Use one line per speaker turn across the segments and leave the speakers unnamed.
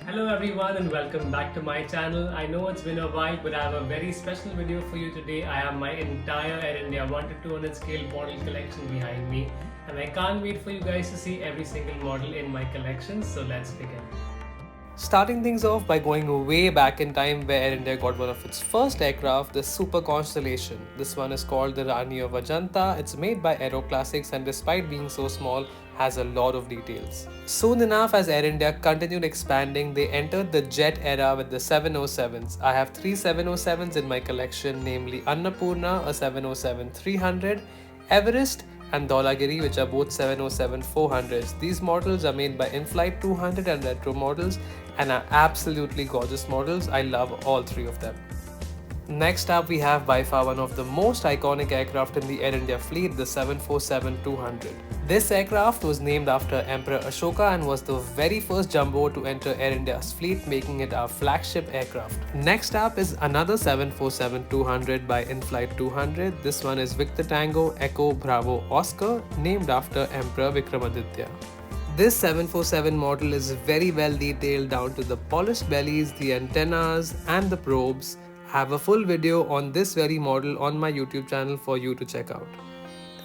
Hello everyone and welcome back to my channel. I know it's been a while, but I have a very special video for you today. I have my entire Air India 1 to 200 scale model collection behind me, and I can't wait for you guys to see every single model in my collection. So let's begin. Starting things off by going way back in time where Air India got one of its first aircraft, the Super Constellation. This one is called the Rani of Ajanta. It's made by Aeroclassics and despite being so small, has a lot of details. Soon enough, as Air India continued expanding, they entered the jet era with the 707s. I have 3 707s in my collection, namely Annapurna, a 707-300, Everest, and Dhaulagiri, which are both 707-400s. These models are made by In-Flight 200 and Retro models and are absolutely gorgeous models. I love all three of them. Next up, we have by far one of the most iconic aircraft in the Air India fleet, the 747-200. This aircraft was named after Emperor Ashoka and was the very first jumbo to enter Air India's fleet, making it our flagship aircraft. Next up is another 747-200 by In-Flight 200. This one is Victor Tango Echo Bravo Oscar, named after Emperor Vikramaditya. This 747 model is very well detailed down to the polished bellies, the antennas and the probes. I have a full video on this very model on my YouTube channel for you to check out.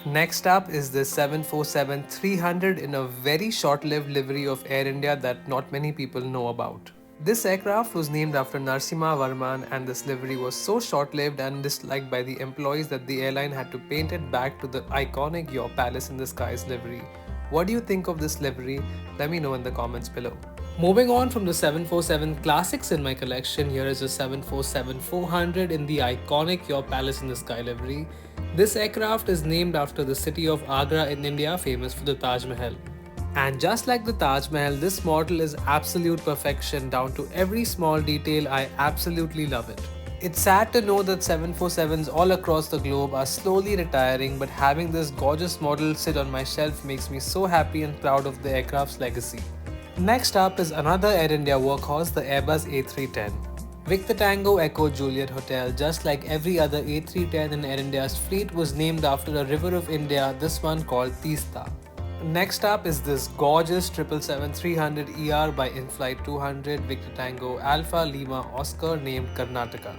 Next up is the 747-300 in a very short-lived livery of Air India that not many people know about. This aircraft was named after Narshimha Varman, and this livery was so short-lived and disliked by the employees that the airline had to paint it back to the iconic Your Palace in the Skies livery. What do you think of this livery? Let me know in the comments below. Moving on from the 747 classics in my collection, here is a 747-400 in the iconic Your Palace in the Sky livery. This aircraft is named after the city of Agra in India, famous for the Taj Mahal. And just like the Taj Mahal, this model is absolute perfection down to every small detail. I absolutely love it. It's sad to know that 747s all across the globe are slowly retiring, but having this gorgeous model sit on my shelf makes me so happy and proud of the aircraft's legacy. Next up is another Air India workhorse, the Airbus A310. Victor Tango Echo Juliet Hotel, just like every other A310 in Air India's fleet, was named after a river of India, this one called Tista. Next up is this gorgeous 777-300 ER by In-Flight 200 Victor Tango Alpha Lima Oscar, named Karnataka.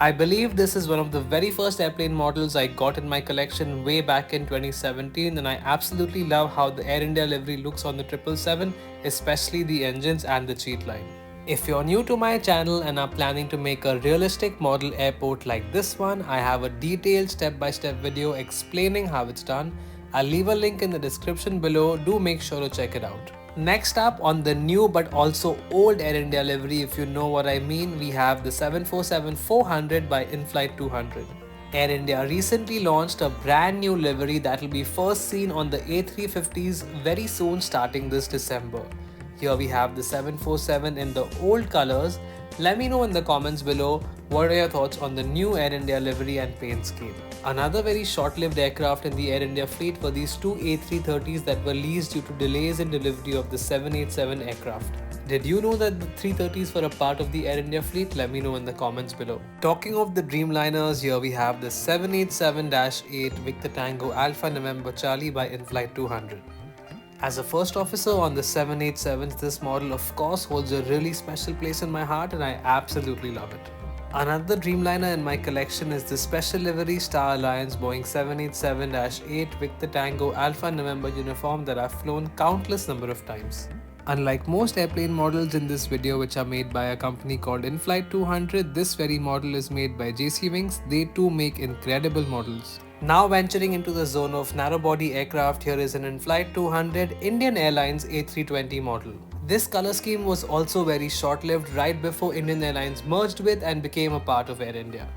I believe this is one of the very first airplane models I got in my collection way back in 2017, and I absolutely love how the Air India livery looks on the 777, especially the engines and the cheat line. If you're new to my channel and are planning to make a realistic model airport like this one, I have a detailed step-by-step video explaining how it's done. I'll leave a link in the description below, do make sure to check it out. Next up, on the new but also old Air India livery, if you know what I mean, we have the 747-400 by In-Flight 200. Air India recently launched a brand new livery that will be first seen on the A350s very soon, starting this December. Here we have the 747 in the old colors. Let me know in the comments below what are your thoughts on the new Air India livery and paint scheme. Another very short-lived aircraft in the Air India fleet were these two A330s that were leased due to delays in delivery of the 787 aircraft. Did you know that the 330s were a part of the Air India fleet? Let me know in the comments below. Talking of the Dreamliners, here we have the 787-8 Victor Tango Alpha November Charlie by In-Flight 200. As a first officer on the 787s, this model of course holds a really special place in my heart and I absolutely love it. Another Dreamliner in my collection is the Special Livery Star Alliance Boeing 787-8 Victor Tango Alpha November uniform that I've flown countless number of times. Unlike most airplane models in this video which are made by a company called In-Flight 200, this very model is made by JC Wings. They too make incredible models. Now venturing into the zone of narrow-body aircraft, here is an In-Flight 200 Indian Airlines A320 model. This color scheme was also very short-lived right before Indian Airlines merged with and became a part of Air India.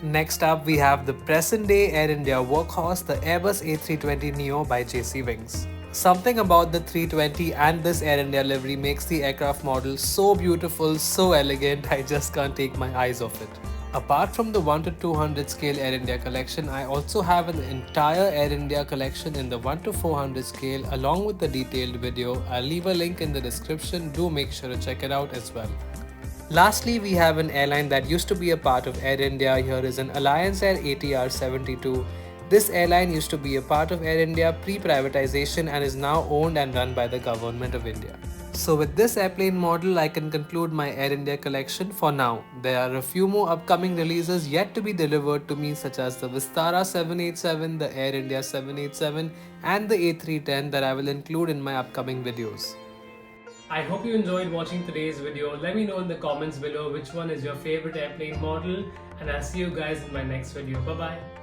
Next up, we have the present-day Air India workhorse, the Airbus A320neo by JC Wings. Something about the 320 and this Air India livery makes the aircraft model so beautiful, so elegant, I just can't take my eyes off it. Apart from the 1 to 200 scale Air India collection, I also have an entire Air India collection in the 1 to 400 scale along with the detailed video. I'll leave a link in the description, do make sure to check it out as well. Lastly, we have an airline that used to be a part of Air India. Here is an Alliance Air ATR 72. This airline used to be a part of Air India pre-privatization and is now owned and run by the government of India.
So with this airplane model, I can conclude my Air India collection for now. There are a few more upcoming releases yet to be delivered to me, such as the Vistara 787, the Air India 787 and the A310 that I will include in my upcoming videos.
I hope you enjoyed watching today's video. Let me know in the comments below which one is your favorite airplane model, and I'll see you guys in my next video. Bye bye.